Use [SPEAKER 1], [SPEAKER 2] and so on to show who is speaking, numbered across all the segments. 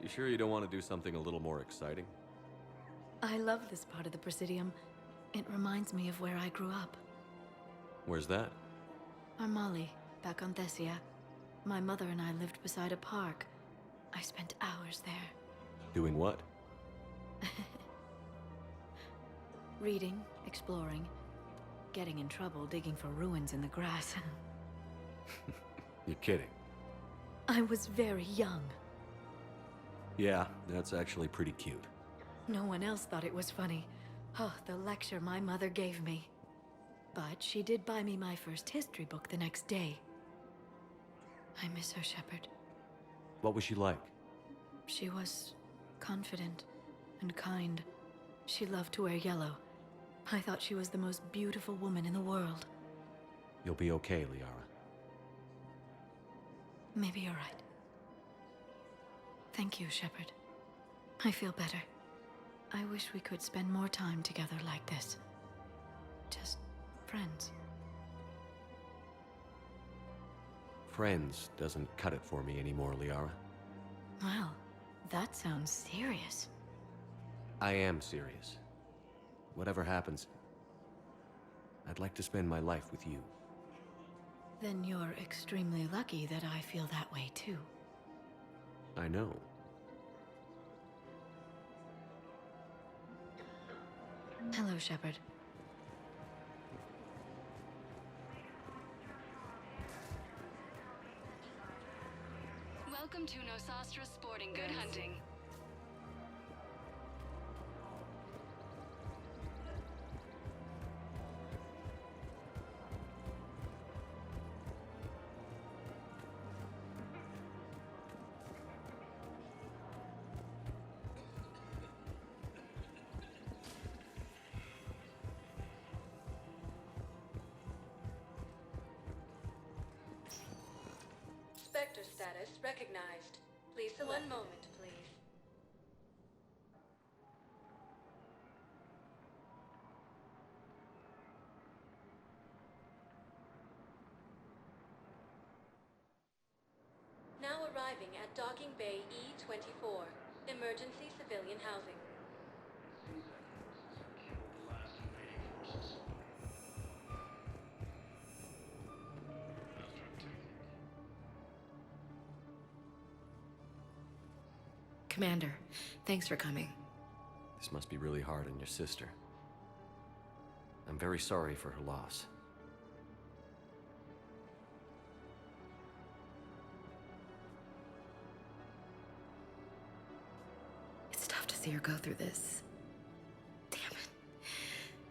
[SPEAKER 1] You sure you don't want to do something a little more exciting?
[SPEAKER 2] I love this part of the Presidium. It reminds me of where I grew up.
[SPEAKER 1] Where's that?
[SPEAKER 2] Armali, back on Thessia. My mother and I lived beside a park. I spent hours there.
[SPEAKER 1] Doing what?
[SPEAKER 2] Reading, exploring, getting in trouble digging for ruins in the grass.
[SPEAKER 1] You're kidding.
[SPEAKER 2] I was very young.
[SPEAKER 1] Yeah, that's actually pretty cute.
[SPEAKER 2] No one else thought it was funny. Oh, the lecture my mother gave me. But she did buy me my first history book the next day. I miss her, Shepard.
[SPEAKER 1] What was she like?
[SPEAKER 2] She was confident and kind. She loved to wear yellow. I thought she was the most beautiful woman in the world.
[SPEAKER 1] You'll be okay, Liara.
[SPEAKER 2] Maybe you're right. Thank you, Shepard. I feel better. I wish we could spend more time together like this. Just friends.
[SPEAKER 1] Friends doesn't cut it for me anymore, Liara.
[SPEAKER 2] Well, that sounds serious.
[SPEAKER 1] I am serious. Whatever happens, I'd like to spend my life with you.
[SPEAKER 2] Then you're extremely lucky that I feel that way too.
[SPEAKER 1] I know.
[SPEAKER 2] Hello, Shepard.
[SPEAKER 3] Welcome to Nosastra Sporting Good Hunting.
[SPEAKER 2] Spectre status recognized. Please select. One moment, please. Now arriving at Docking Bay E-24. Emergency civilian housing.
[SPEAKER 4] Commander, thanks for coming.
[SPEAKER 1] This must be really hard on your sister. I'm very sorry for her loss.
[SPEAKER 4] It's tough to see her go through this. Damn it.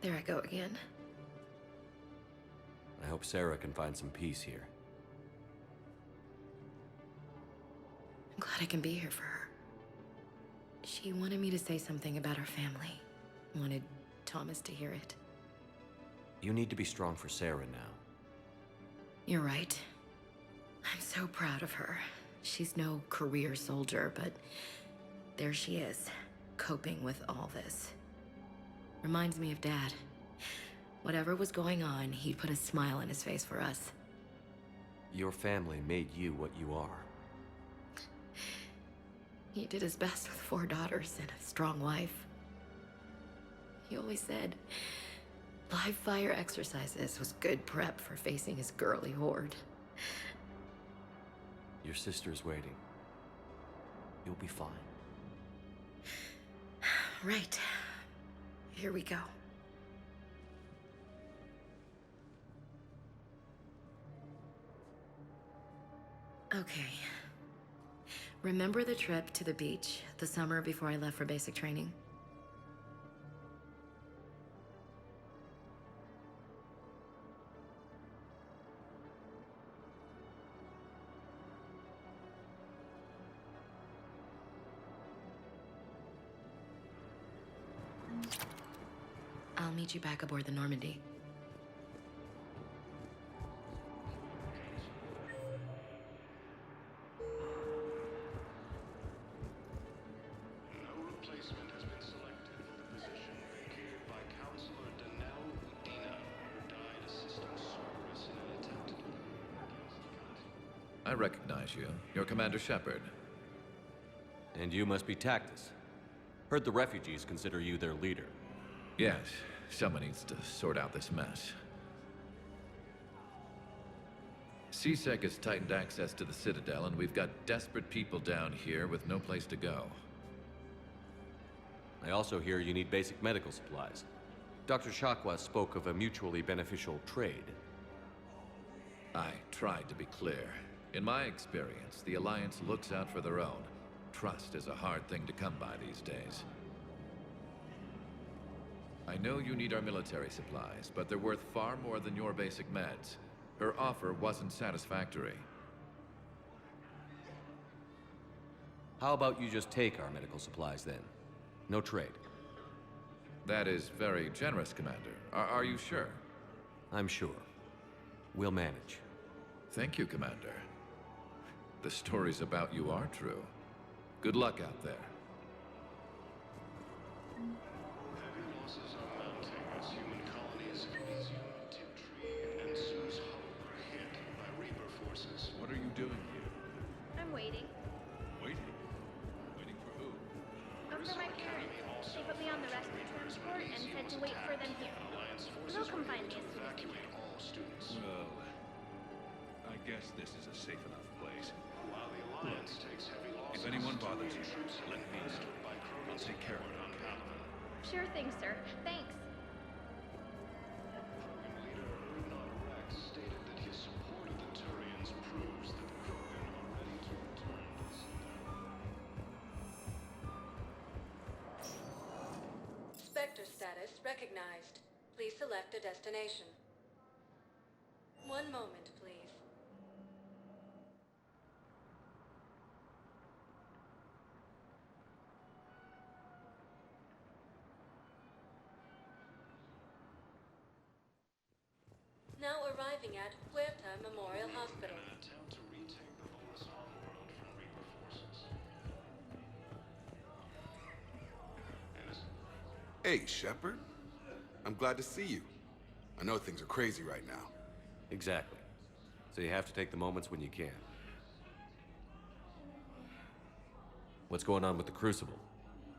[SPEAKER 4] There I go again.
[SPEAKER 1] I hope Sarah can find some peace here.
[SPEAKER 4] I'm glad I can be here for her. She wanted me to say something about her family. Wanted Thomas to hear it.
[SPEAKER 1] You need to be strong for Sarah now.
[SPEAKER 4] You're right. I'm so proud of her. She's no career soldier, but there she is, coping with all this. Reminds me of Dad. Whatever was going on, he put a smile on his face for us.
[SPEAKER 1] Your family made you what you are.
[SPEAKER 4] He did his best with 4 daughters and a strong wife. He always said live fire exercises was good prep for facing his girly horde.
[SPEAKER 1] Your sister's waiting. You'll be fine.
[SPEAKER 4] Right. Here we go. Okay. Remember the trip to the beach the summer before I left for basic training? I'll meet you back aboard the Normandy.
[SPEAKER 5] I recognize you. You're Commander Shepard.
[SPEAKER 1] And you must be Tactus. Heard the refugees consider you their leader.
[SPEAKER 5] Yes, someone needs to sort out this mess. CSEC has tightened access to the Citadel, and we've got desperate people down here with no place to go.
[SPEAKER 1] I also hear you need basic medical supplies. Dr. Shakwa spoke of a mutually beneficial trade.
[SPEAKER 5] I tried to be clear. In my experience, the Alliance looks out for their own. Trust is a hard thing to come by these days. I know you need our military supplies, but they're worth far more than your basic meds. Her offer wasn't satisfactory.
[SPEAKER 1] How about you just take our medical supplies then? No trade.
[SPEAKER 5] That is very generous, Commander. Are you sure?
[SPEAKER 1] I'm sure. We'll manage.
[SPEAKER 5] Thank you, Commander. The stories about you are true. Good luck out there.
[SPEAKER 6] Heavy losses are mounting as human colonies in Elysium, Tiptree, and Sue's Hope are hit by Reaper forces.
[SPEAKER 5] What are you doing here?
[SPEAKER 7] I'm waiting.
[SPEAKER 5] Waiting? Waiting for who?
[SPEAKER 7] For my parents. They put me on the rescue transport and said to wait for them here.
[SPEAKER 6] Alliance
[SPEAKER 7] They'll
[SPEAKER 6] forces
[SPEAKER 7] come
[SPEAKER 6] were
[SPEAKER 7] find
[SPEAKER 6] able
[SPEAKER 7] me
[SPEAKER 6] to
[SPEAKER 7] as soon as they
[SPEAKER 6] evacuate
[SPEAKER 7] can.
[SPEAKER 6] all students.
[SPEAKER 8] Well, I guess this is a safe enough place.
[SPEAKER 6] While the Alliance takes heavy losses,
[SPEAKER 8] If anyone bothers you,
[SPEAKER 6] troops have
[SPEAKER 8] let me
[SPEAKER 6] been
[SPEAKER 8] know.
[SPEAKER 6] by
[SPEAKER 8] I'll take care of it.
[SPEAKER 6] on Palaven.
[SPEAKER 7] Sure thing, sir. Thanks.
[SPEAKER 6] Krogan leader Urnod Rex stated that his support of the Turians proves that the Krogan are ready to return to the Citadel.
[SPEAKER 2] Spectre status recognized. Please select a destination. One moment, please. Now arriving at Puerta Memorial Hospital.
[SPEAKER 6] In an attempt to retake the Volus homeworld from Reaper forces.
[SPEAKER 9] Hey, Shepard. I'm glad to see you. I know things are crazy right now.
[SPEAKER 1] Exactly. So you have to take the moments when you can. What's going on with the Crucible?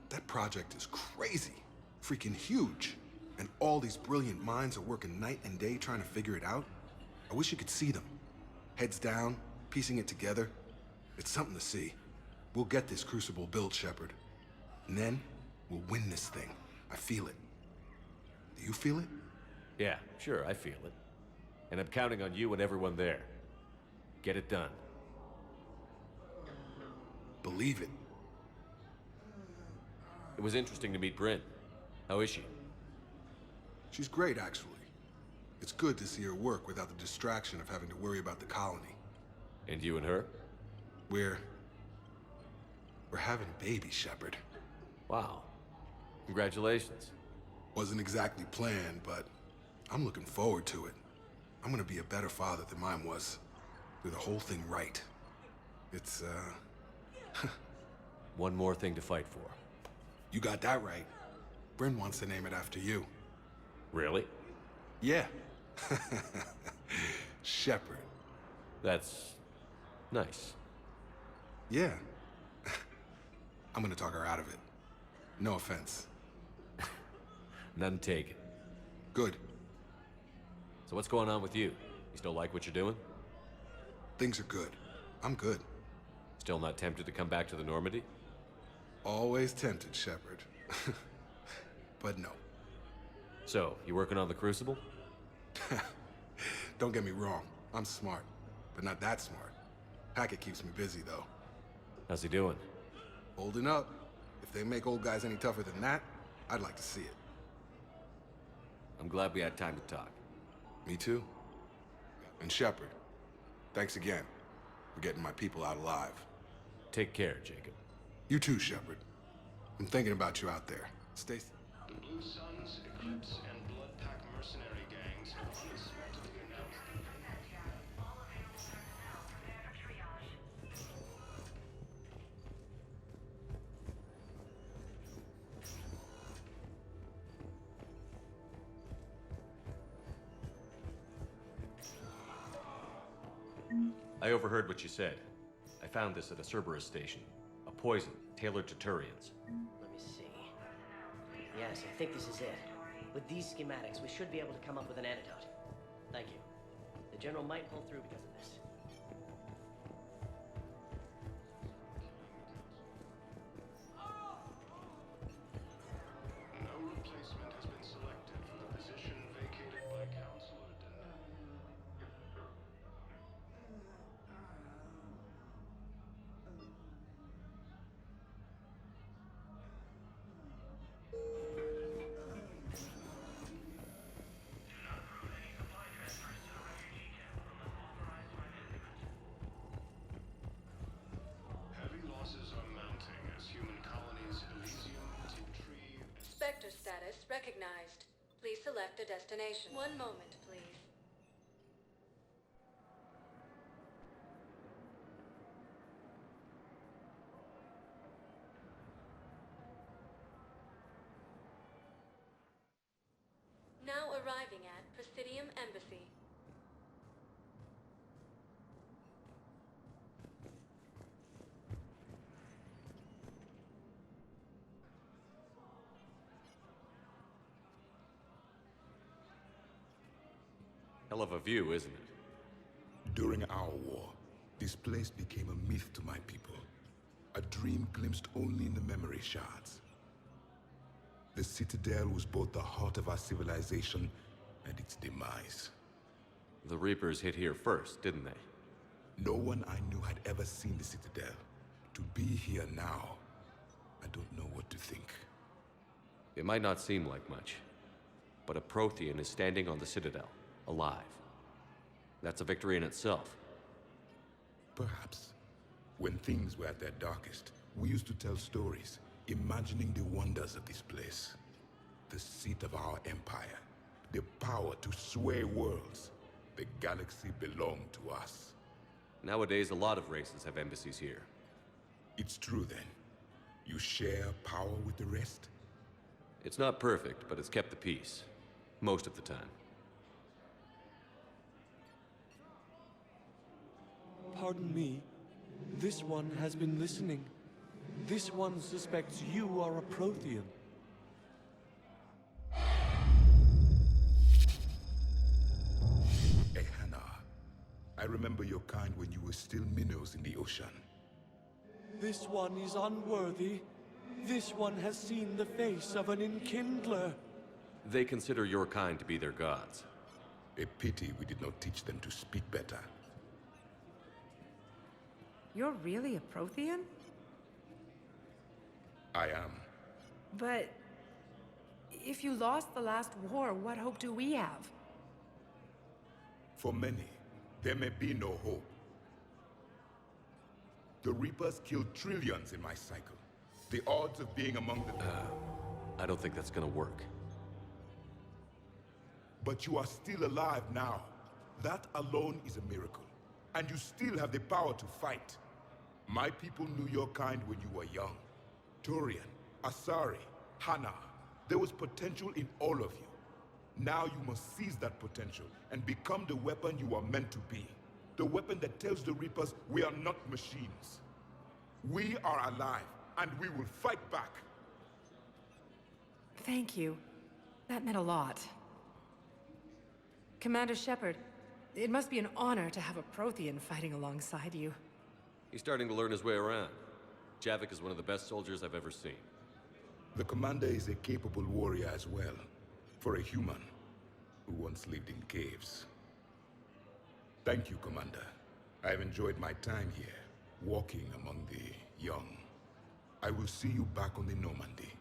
[SPEAKER 9] That project is crazy. Freaking huge. And all these brilliant minds are working night and day trying to figure it out. I wish you could see them. Heads down, piecing it together. It's something to see. We'll get this Crucible built, Shepard. And then, we'll win this thing. I feel it. Do you feel it?
[SPEAKER 1] Yeah, sure, I feel it. And I'm counting on you and everyone there. Get it done.
[SPEAKER 9] Believe it.
[SPEAKER 1] It was interesting to meet Bryn. How is she?
[SPEAKER 9] She's great, actually. It's good to see her work without the distraction of having to worry about the colony.
[SPEAKER 1] And you and her?
[SPEAKER 9] We're having a baby, Shepard.
[SPEAKER 1] Wow. Congratulations.
[SPEAKER 9] Wasn't exactly planned, but I'm looking forward to it. I'm gonna be a better father than mine was. Do the whole thing right. It's,
[SPEAKER 1] One more thing to fight for.
[SPEAKER 9] You got that right. Bryn wants to name it after you.
[SPEAKER 1] Really?
[SPEAKER 9] Yeah. Shepard.
[SPEAKER 1] That's nice.
[SPEAKER 9] Yeah. I'm gonna talk her out of it. No offense.
[SPEAKER 1] None taken.
[SPEAKER 9] Good.
[SPEAKER 1] So what's going on with you? You still like what you're doing?
[SPEAKER 9] Things are good. I'm good.
[SPEAKER 1] Still not tempted to come back to the Normandy?
[SPEAKER 9] Always tempted, Shepard. But no.
[SPEAKER 1] So, you working on the Crucible?
[SPEAKER 9] Don't get me wrong. I'm smart. But not that smart. Hackett keeps me busy, though.
[SPEAKER 1] How's he doing?
[SPEAKER 9] Holding up. If they make old guys any tougher than that, I'd like to see it.
[SPEAKER 1] I'm glad we had time to talk.
[SPEAKER 9] Me too. And Shepard, thanks again for getting my people out alive.
[SPEAKER 1] Take care, Jacob.
[SPEAKER 9] You too, Shepard. I'm thinking about you out there. Stay...
[SPEAKER 6] The Blue Suns, Eclipse, and Blood Pack mercenary gangs have unexpectedly announced
[SPEAKER 1] I overheard what you said. I found this at a Cerberus station. A poison tailored to Turians.
[SPEAKER 10] Let me see. Yes, I think this is it. With these schematics, we should be able to come up with an antidote. Thank you. The General might pull through because of this.
[SPEAKER 6] No replacement has been selected for the position vacated by Councilor Denell. Heavy losses are mounting as human colonies Elysium, Tiptree,
[SPEAKER 2] Spectre status recognized. Please select a destination. One moment, please. Now arriving at Presidium Embassy.
[SPEAKER 1] Hell of a view, isn't it?
[SPEAKER 11] During our war, this place became a myth to my people. A dream glimpsed only in the memory shards. The Citadel was both the heart of our civilization and its demise.
[SPEAKER 1] The Reapers hit here first, didn't they?
[SPEAKER 11] No one I knew had ever seen the Citadel. To be here now, I don't know what to think.
[SPEAKER 1] It might not seem like much, but a Prothean is standing on the Citadel, alive. That's a victory in itself.
[SPEAKER 11] Perhaps. When things were at their darkest, we used to tell stories, imagining the wonders of this place. The seat of our empire, the power to sway worlds. The galaxy belonged to us.
[SPEAKER 1] Nowadays, a lot of races have embassies here.
[SPEAKER 11] It's true then. You share power with the rest?
[SPEAKER 1] It's not perfect, but it's kept the peace. Most of the time.
[SPEAKER 12] Pardon me. This one has been listening. This one suspects you are a Prothean.
[SPEAKER 11] Ehana, I remember your kind when you were still minnows in the ocean.
[SPEAKER 12] This one is unworthy. This one has seen the face of an Enkindler.
[SPEAKER 1] They consider your kind to be their gods.
[SPEAKER 11] A pity we did not teach them to speak better.
[SPEAKER 13] You're really a Prothean?
[SPEAKER 11] I am.
[SPEAKER 13] But if you lost the last war, what hope do we have?
[SPEAKER 11] For many, there may be no hope. The Reapers killed trillions in my cycle. The odds of being among the...
[SPEAKER 1] I don't think that's gonna work.
[SPEAKER 11] But you are still alive now. That alone is a miracle. And you still have the power to fight. My people knew your kind when you were young. Turian, Asari, Hana. There was potential in all of you. Now you must seize that potential and become the weapon you are meant to be. The weapon that tells the Reapers we are not machines. We are alive, and we will fight back.
[SPEAKER 13] Thank you. That meant a lot. Commander Shepard, it must be an honor to have a Prothean fighting alongside you.
[SPEAKER 1] He's starting to learn his way around. Javik is one of the best soldiers I've ever seen.
[SPEAKER 11] The commander is a capable warrior as well, for a human who once lived in caves. Thank you, Commander. I have enjoyed my time here, walking among the young. I will see you back on the Normandy.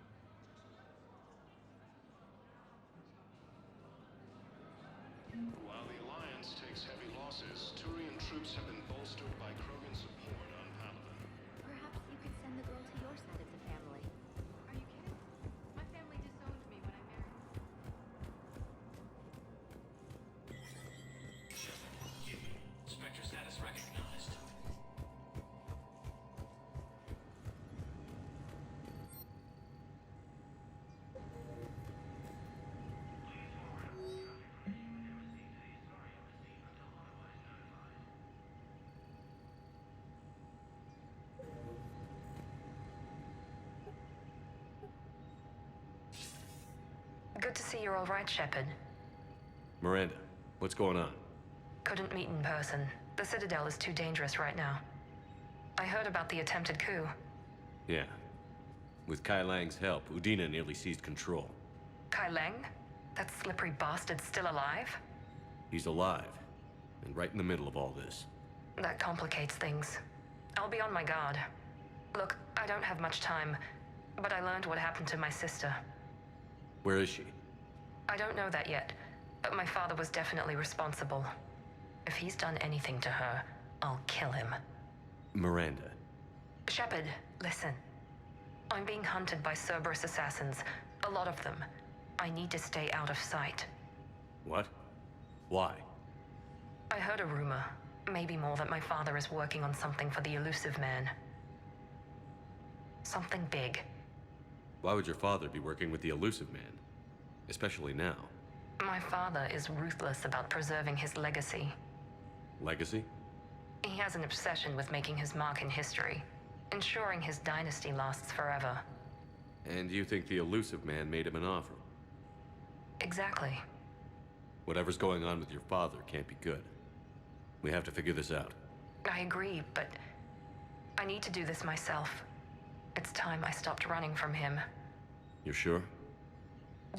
[SPEAKER 6] While the Alliance takes heavy losses, Turian troops have been bolstered by Krogan support on Palaven.
[SPEAKER 7] Perhaps you could send the girl to your side of the family.
[SPEAKER 3] Are you kidding? My family disowned me when I married.
[SPEAKER 10] Spectre status recognized.
[SPEAKER 14] you're all right, Shepard.
[SPEAKER 1] Miranda, what's going on?
[SPEAKER 14] Couldn't meet in person. The Citadel is too dangerous right now. I heard about the attempted coup.
[SPEAKER 1] Yeah. With Kai Lang's help, Udina nearly seized control.
[SPEAKER 14] Kai Leng? That slippery bastard's still alive?
[SPEAKER 1] He's alive, and right in the middle of all this.
[SPEAKER 14] That complicates things. I'll be on my guard. Look, I don't have much time, but I learned what happened to my sister.
[SPEAKER 1] Where is she?
[SPEAKER 14] I don't know that yet, but my father was definitely responsible. If he's done anything to her, I'll kill him.
[SPEAKER 1] Miranda.
[SPEAKER 14] Shepard, listen. I'm being hunted by Cerberus assassins. A lot of them. I need to stay out of sight.
[SPEAKER 1] What? Why?
[SPEAKER 14] I heard a rumor, maybe more, that my father is working on something for the Elusive Man. Something big.
[SPEAKER 1] Why would your father be working with the Elusive Man? Especially now.
[SPEAKER 14] My father is ruthless about preserving his legacy.
[SPEAKER 1] Legacy?
[SPEAKER 14] He has an obsession with making his mark in history, ensuring his dynasty lasts forever.
[SPEAKER 1] And you think the Elusive Man made him an offer?
[SPEAKER 14] Exactly.
[SPEAKER 1] Whatever's going on with your father can't be good. We have to figure this out.
[SPEAKER 14] I agree, but I need to do this myself. It's time I stopped running from him.
[SPEAKER 1] You're sure?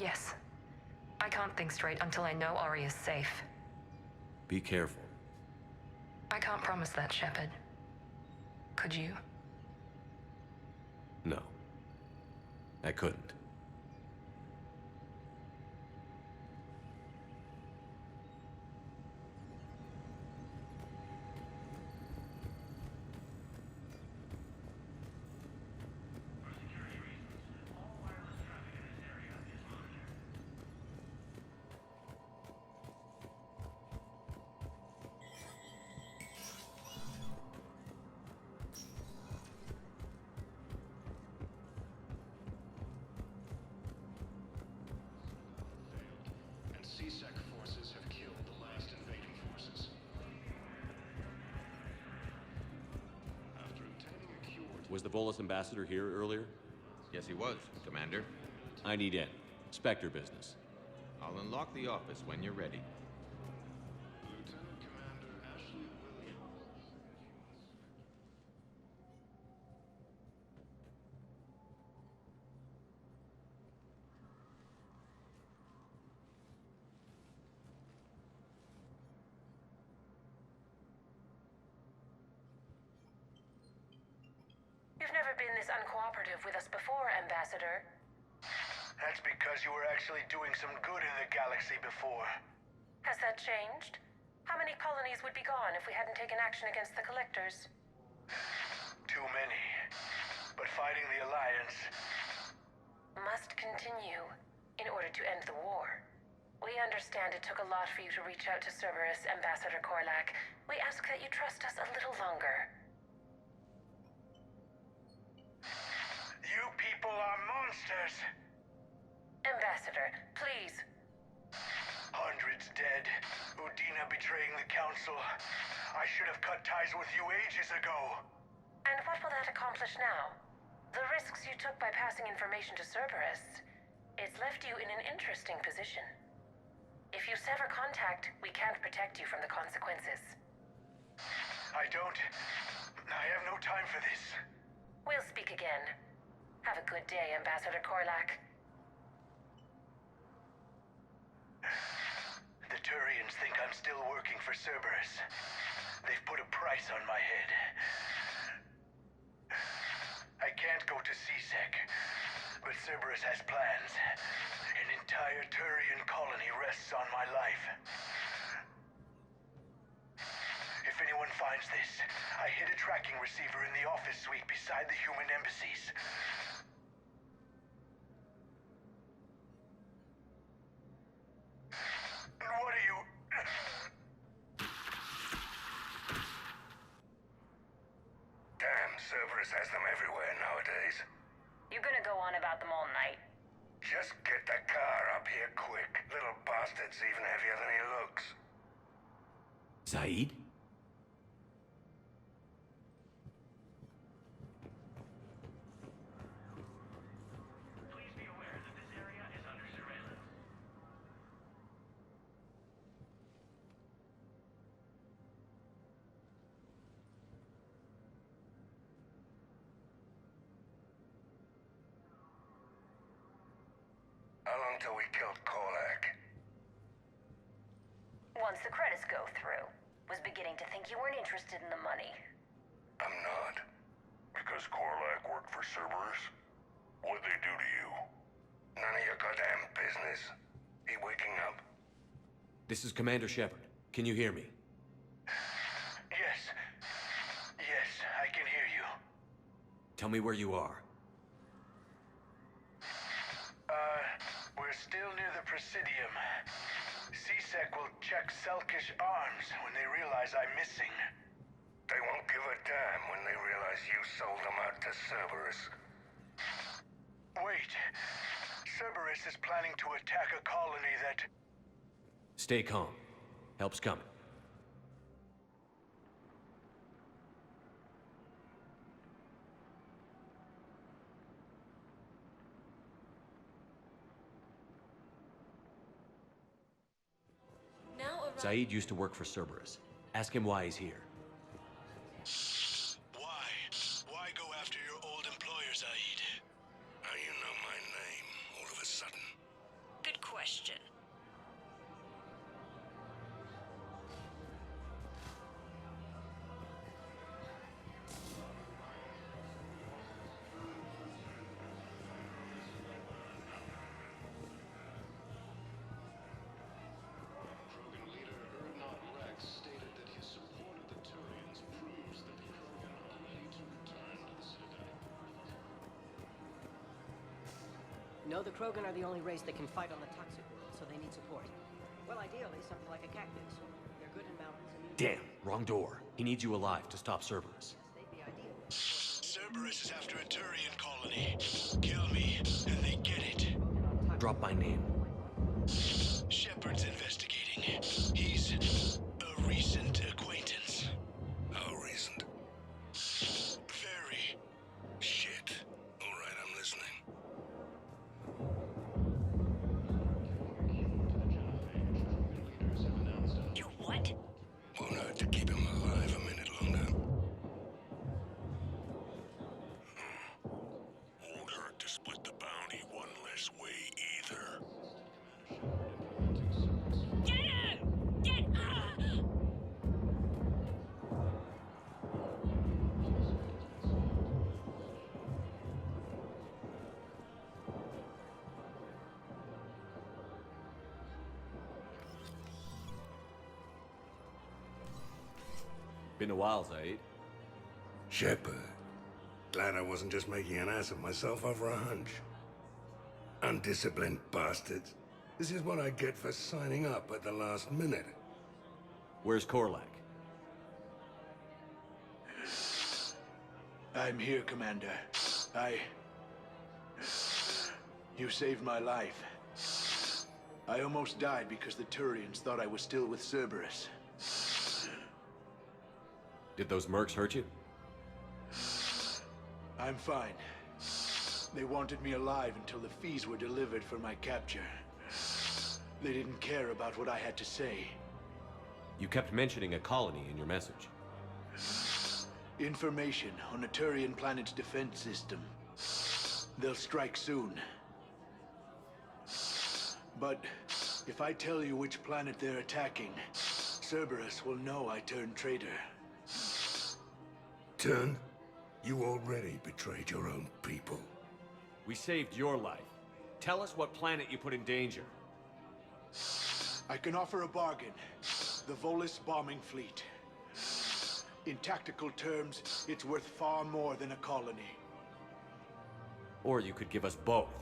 [SPEAKER 14] Yes. I can't think straight until I know Ori is safe.
[SPEAKER 1] Be careful.
[SPEAKER 14] I can't promise that, Shepard. Could you?
[SPEAKER 1] No. I couldn't.
[SPEAKER 6] And CSEC forces have killed the last invading forces. After obtaining a cure to
[SPEAKER 1] Was the Volus ambassador here earlier?
[SPEAKER 15] Yes, he was, Commander.
[SPEAKER 1] I need in. Spectre business.
[SPEAKER 15] I'll unlock the office when you're ready.
[SPEAKER 6] Lieutenant Commander Ashley Williams.
[SPEAKER 16] You've never been this uncooperative with us before, Ambassador.
[SPEAKER 17] That's because you were actually doing some good in the galaxy before.
[SPEAKER 16] Has that changed? How many colonies would be gone if we hadn't taken action against the Collectors?
[SPEAKER 17] Too many. But fighting the Alliance
[SPEAKER 16] must continue in order to end the war. We understand it took a lot for you to reach out to Cerberus, Ambassador Korlak. We ask that you trust us a little longer.
[SPEAKER 17] You people are monsters!
[SPEAKER 16] Ambassador, please.
[SPEAKER 17] Hundreds dead. Udina betraying the Council. I should have cut ties with you ages ago.
[SPEAKER 16] And what will that accomplish now? The risks you took by passing information to Cerberus. It's left you in an interesting position. If you sever contact, we can't protect you from the consequences.
[SPEAKER 17] I have no time for this.
[SPEAKER 16] We'll speak again. Have a good day, Ambassador Korlak.
[SPEAKER 17] The Turians think I'm still working for Cerberus. They've put a price on my head. I can't go to CSEC, but Cerberus has plans. An entire Turian colony rests on my life. If anyone finds this, I hid a tracking receiver in the office suite beside the human embassies. What are you...
[SPEAKER 18] Damn, Cerberus has them everywhere nowadays.
[SPEAKER 16] You gonna go on about them all night?
[SPEAKER 18] Just get the car up here quick. Little bastard's even heavier than he looks.
[SPEAKER 1] Saeed?
[SPEAKER 18] until we killed Korlak.
[SPEAKER 16] Once the credits go through, was beginning to think you weren't interested in the money.
[SPEAKER 18] I'm not. Because Korlak worked for Cerberus? What'd they do to you? None of your goddamn business. He waking up?
[SPEAKER 1] This is Commander Shepard. Can you hear me?
[SPEAKER 17] Yes. Yes, I can hear you.
[SPEAKER 1] Tell me where you are.
[SPEAKER 17] We're still near the Presidium. C-Sec will check Selkish arms when they realize I'm missing.
[SPEAKER 18] They won't give a damn when they realize you sold them out to Cerberus.
[SPEAKER 17] Wait. Cerberus is planning to attack a colony that...
[SPEAKER 1] Stay calm. Help's coming. Zaid used to work for Cerberus. Ask him why he's here.
[SPEAKER 18] Why? Why go after your old employer, Zaid? How you know my name all of a sudden?
[SPEAKER 16] Good question.
[SPEAKER 6] Krogan leader Urdnot Rex stated that his support of the Turians proves that the Krogan are ready to return to the Citadel.
[SPEAKER 10] No, the Krogan are the only race that can fight on the toxic world, so they need support. Well, ideally, something like a cactus. They're good in mountains and...
[SPEAKER 1] Damn, wrong door. He needs you alive to stop Cerberus.
[SPEAKER 10] They'd be ideal.
[SPEAKER 18] Cerberus is after a Turian colony. Kill me, and they get it.
[SPEAKER 1] Drop my name.
[SPEAKER 18] Shepard's investigating. He's a recent acquaintance. How recent? Very. Shit. All right, I'm listening.
[SPEAKER 16] You what?
[SPEAKER 18] Won't hurt to keep him alive a minute longer. Won't hurt to split the bounty one less way either.
[SPEAKER 16] Get him! Get
[SPEAKER 1] Been a while, Zaid.
[SPEAKER 18] Shepard. Glad I wasn't just making an ass of myself over a hunch. Undisciplined bastards. This is what I get for signing up at the last minute.
[SPEAKER 1] Where's Korlak?
[SPEAKER 17] I'm here, Commander. You saved my life. I almost died because the Turians thought I was still with Cerberus.
[SPEAKER 1] Did those mercs hurt you?
[SPEAKER 17] I'm fine. They wanted me alive until the fees were delivered for my capture. They didn't care about what I had to say.
[SPEAKER 1] You kept mentioning a colony in your message.
[SPEAKER 17] Information on a Turian planet's defense system. They'll strike soon. But if I tell you which planet they're attacking, Cerberus will know I turned traitor.
[SPEAKER 18] Turned? You already betrayed your own people.
[SPEAKER 1] We saved your life. Tell us what planet you put in danger.
[SPEAKER 17] I can offer a bargain. The Volus bombing fleet. In tactical terms, it's worth far more than a colony.
[SPEAKER 1] Or you could give us both.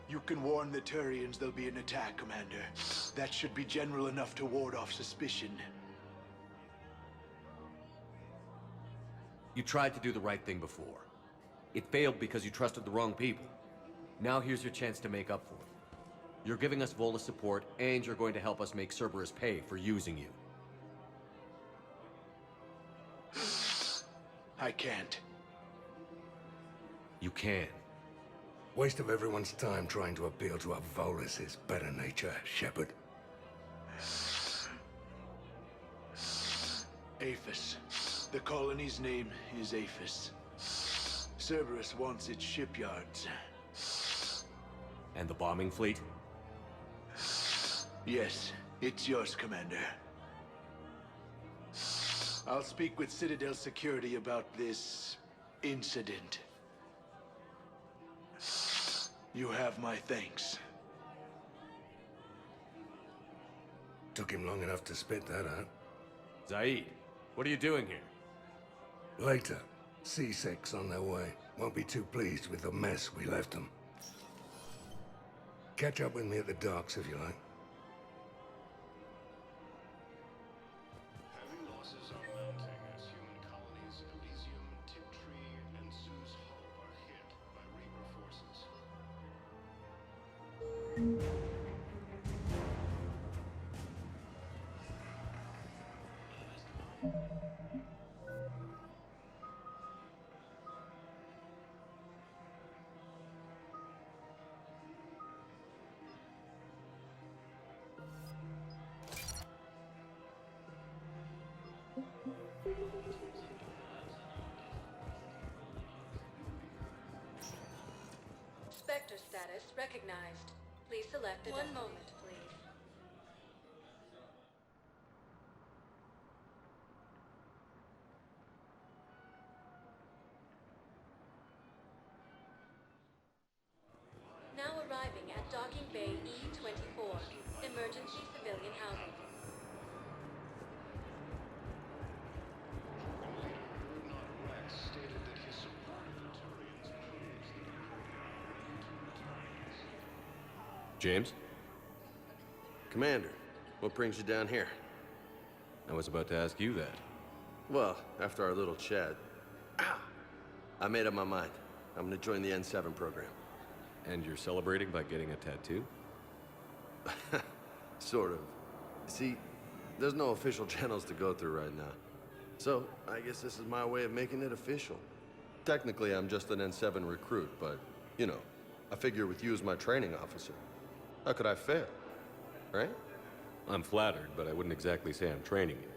[SPEAKER 17] You can warn the Turians there'll be an attack, Commander. That should be general enough to ward off suspicion.
[SPEAKER 1] You tried to do the right thing before. It failed because you trusted the wrong people. Now here's your chance to make up for it. You're giving us Volus support, and you're going to help us make Cerberus pay for using you.
[SPEAKER 17] I can't.
[SPEAKER 1] You can.
[SPEAKER 18] Waste of everyone's time trying to appeal to a Volus's better nature, Shepard.
[SPEAKER 17] Aphis. The colony's name is Aphis. Cerberus wants its shipyards.
[SPEAKER 1] And the bombing fleet?
[SPEAKER 17] Yes, it's yours, Commander. I'll speak with Citadel Security about this incident. You have my thanks.
[SPEAKER 19] Took him long enough to spit that out.
[SPEAKER 1] Zaid, what are you doing here?
[SPEAKER 19] Later. C6 on their way. Won't be too pleased with the mess we left them. Catch up with me at the docks if you like.
[SPEAKER 6] Heavy losses are mounting as human colonies Elysium, Tiptree, and Sue's Hope are hit by Reaper forces.
[SPEAKER 2] Spectre status recognized. Please select a... One moment, please. Now arriving at Docking Bay E-24. Emergency civilian housing.
[SPEAKER 6] Rex stated that his support of the Turians proves that the
[SPEAKER 1] James?
[SPEAKER 20] Commander, what brings you down here?
[SPEAKER 1] I was about to ask you that.
[SPEAKER 20] Well, after our little chat, I made up my mind. I'm gonna join the N7 program.
[SPEAKER 1] And you're celebrating by getting a tattoo?
[SPEAKER 20] Sort of. See, there's no official channels to go through right now. So, I guess this is my way of making it official. Technically, I'm just an N7 recruit, but, you know, I figure with you as my training officer, how could I fail? Right?
[SPEAKER 1] I'm flattered, but I wouldn't exactly say I'm training you.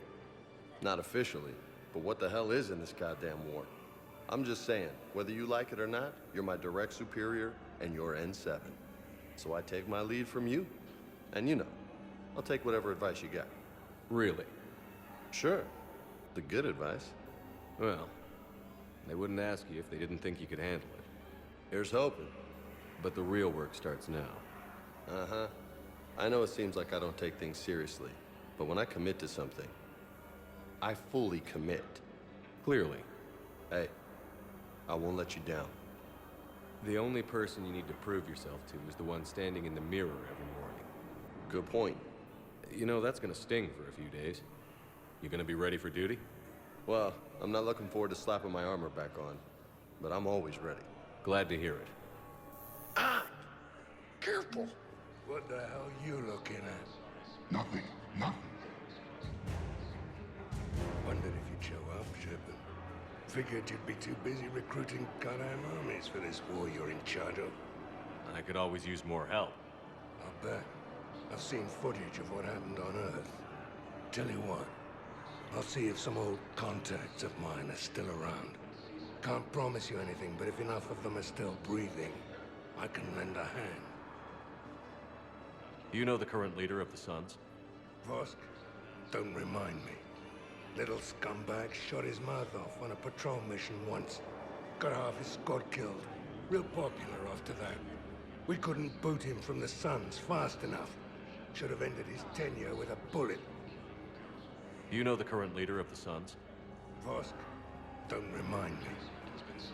[SPEAKER 20] Not officially, but what the hell is in this goddamn war? I'm just saying, whether you like it or not, you're my direct superior, and you're N7. So I take my lead from you. And you know, I'll take whatever advice you got.
[SPEAKER 1] Really?
[SPEAKER 20] Sure. The good advice.
[SPEAKER 1] Well, they wouldn't ask you if they didn't think you could handle it.
[SPEAKER 20] Here's hoping.
[SPEAKER 1] But the real work starts now.
[SPEAKER 20] Uh-huh. I know it seems like I don't take things seriously, but when I commit to something, I fully commit.
[SPEAKER 1] Clearly.
[SPEAKER 20] Hey, I won't let you down.
[SPEAKER 1] The only person you need to prove yourself to is the one standing in the mirror every morning.
[SPEAKER 20] Good point.
[SPEAKER 1] You know, that's gonna sting for a few days. You gonna be ready for duty?
[SPEAKER 20] Well, I'm not looking forward to slapping my armor back on, but I'm always ready.
[SPEAKER 1] Glad to hear it.
[SPEAKER 19] Ah! Careful! What the hell you looking at?
[SPEAKER 18] Nothing. Nothing.
[SPEAKER 19] Wondered if you'd show up, Shepard. Figured you'd be too busy recruiting goddamn armies for this war you're in charge of.
[SPEAKER 1] I could always use more help.
[SPEAKER 19] I'll bet. I've seen footage of what happened on Earth. Tell you what, I'll see if some old contacts of mine are still around. Can't promise you anything, but if enough of them are still breathing, I can lend a hand.
[SPEAKER 1] You know the current leader of the Suns?
[SPEAKER 19] Vosk? Don't remind me. Little scumbag shot his mouth off on a patrol mission once. Got half his squad killed. Real popular after that. We couldn't boot him from the Suns fast enough. Should have ended his tenure with a bullet.
[SPEAKER 1] You know the current leader of the Suns?
[SPEAKER 19] Vosk? Don't remind me.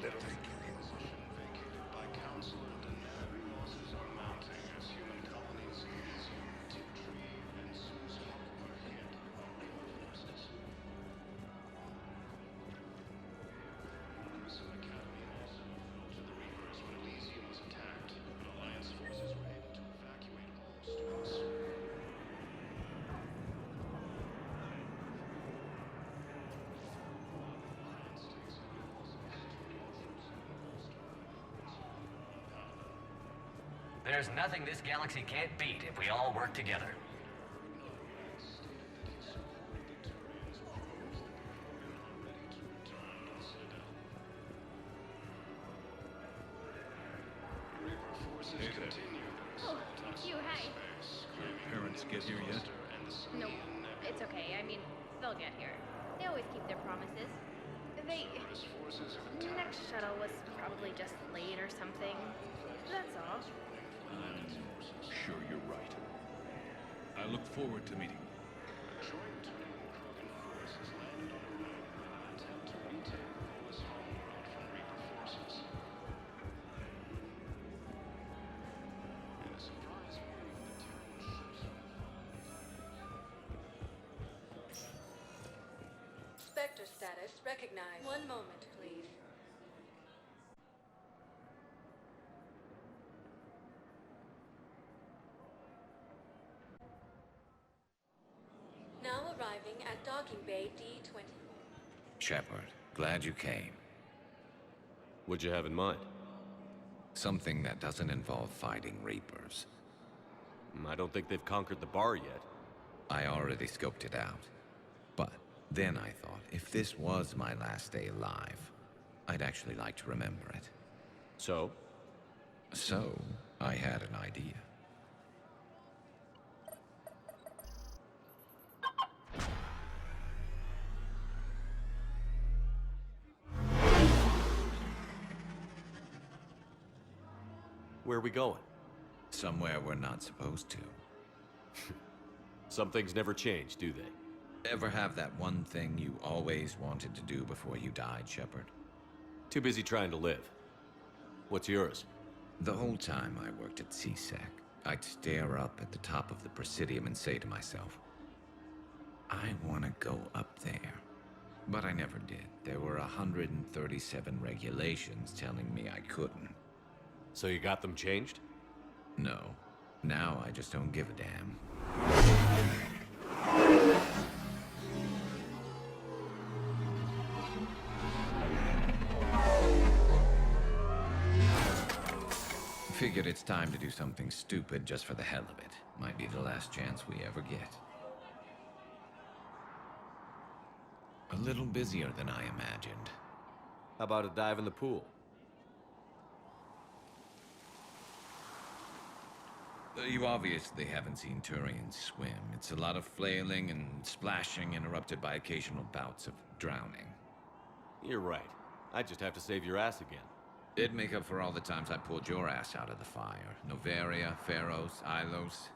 [SPEAKER 19] Little...
[SPEAKER 6] vacated by council, and heavy losses are mounting as human colonies Elysium, Tiptree, and Sue's Hope are hit by Reaper forces. Crimson Academy also fell to the Reapers when Elysium was attacked, but Alliance forces were able to evacuate all students.
[SPEAKER 21] There's nothing this galaxy can't beat if we all work together.
[SPEAKER 6] Reaper forces continue to
[SPEAKER 7] you, hi.
[SPEAKER 8] Your parents get here yet?
[SPEAKER 7] Nope, it's okay. I mean, they'll get here. They always keep their promises. Next shuttle was probably just late or something. That's all.
[SPEAKER 8] I'm sure you're right. I look forward to meeting you.
[SPEAKER 2] Spectre status recognized. One moment, please. Now arriving at docking bay D20.
[SPEAKER 5] Shepard, glad you came.
[SPEAKER 1] What'd you have in mind?
[SPEAKER 5] Something that doesn't involve fighting Reapers.
[SPEAKER 1] I don't think they've conquered the bar yet.
[SPEAKER 5] I already scoped it out. But then I thought, if this was my last day alive, I'd actually like to remember it.
[SPEAKER 1] So?
[SPEAKER 5] So, I had an idea.
[SPEAKER 1] Where are we going?
[SPEAKER 5] Somewhere we're not supposed to.
[SPEAKER 1] Some things never change, do they?
[SPEAKER 5] Ever have that one thing you always wanted to do before you died, Shepard?
[SPEAKER 1] Too busy trying to live. What's yours?
[SPEAKER 5] The whole time I worked at CSEC, I'd stare up at the top of the Presidium and say to myself, I want to go up there. But I never did. There were 137 regulations telling me I couldn't.
[SPEAKER 1] So you got them changed?
[SPEAKER 5] No. Now I just don't give a damn. Figured it's time to do something stupid just for the hell of it. Might be the last chance we ever get. A little busier than I imagined.
[SPEAKER 1] How about a dive in the pool?
[SPEAKER 5] You obviously haven't seen Turians swim. It's a lot of flailing and splashing, interrupted by occasional bouts of drowning.
[SPEAKER 1] You're right. I just have to save your ass again.
[SPEAKER 5] It'd make up for all the times I pulled your ass out of the fire. Noveria, Pharos, Ilos.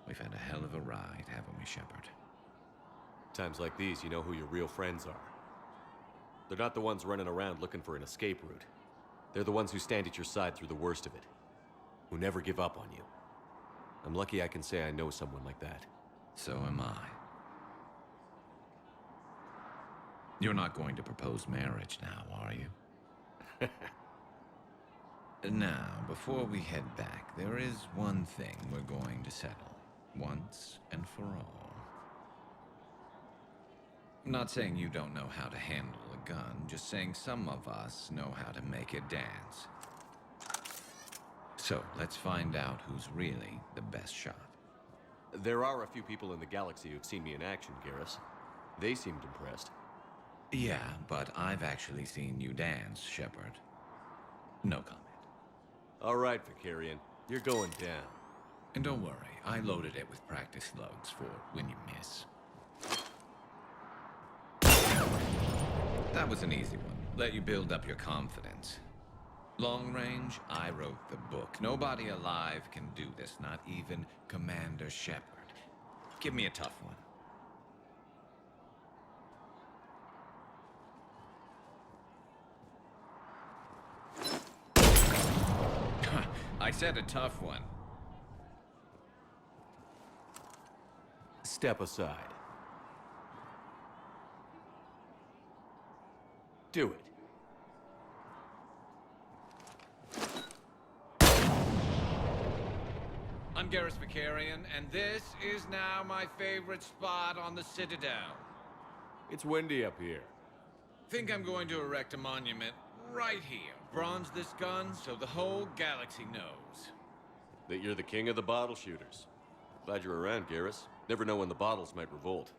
[SPEAKER 5] We've had a hell of a ride, haven't we, Shepard?
[SPEAKER 1] Times like these, you know who your real friends are. They're not the ones running around looking for an escape route. They're the ones who stand at your side through the worst of it. Who never give up on you. I'm lucky I can say I know someone like that.
[SPEAKER 5] So am I. You're not going to propose marriage now, are you? Now, before we head back, there is one thing we're going to settle. Once and for all. I'm not saying you don't know how to handle a gun, just saying some of us know how to make it dance. So, let's find out who's really the best shot.
[SPEAKER 1] There are a few people in the galaxy who've seen me in action, Garrus. They seemed impressed.
[SPEAKER 5] Yeah, but I've actually seen you dance, Shepard. No comment.
[SPEAKER 1] All right, Vakarian. You're going down.
[SPEAKER 5] And don't worry, I loaded it with practice slugs for when you miss. That was an easy one. Let you build up your confidence. Long range, I wrote the book. Nobody alive can do this, not even Commander Shepard. Give me a tough one. I said a tough one.
[SPEAKER 1] Step aside. Do it.
[SPEAKER 5] I'm Garrus Vakarian, and this is now my favorite spot on the Citadel.
[SPEAKER 1] It's windy up here.
[SPEAKER 5] Think I'm going to erect a monument right here. Bronze this gun so the whole galaxy knows.
[SPEAKER 1] That you're the king of the bottle shooters. Glad you're around, Garrus. Never know when the bottles might revolt.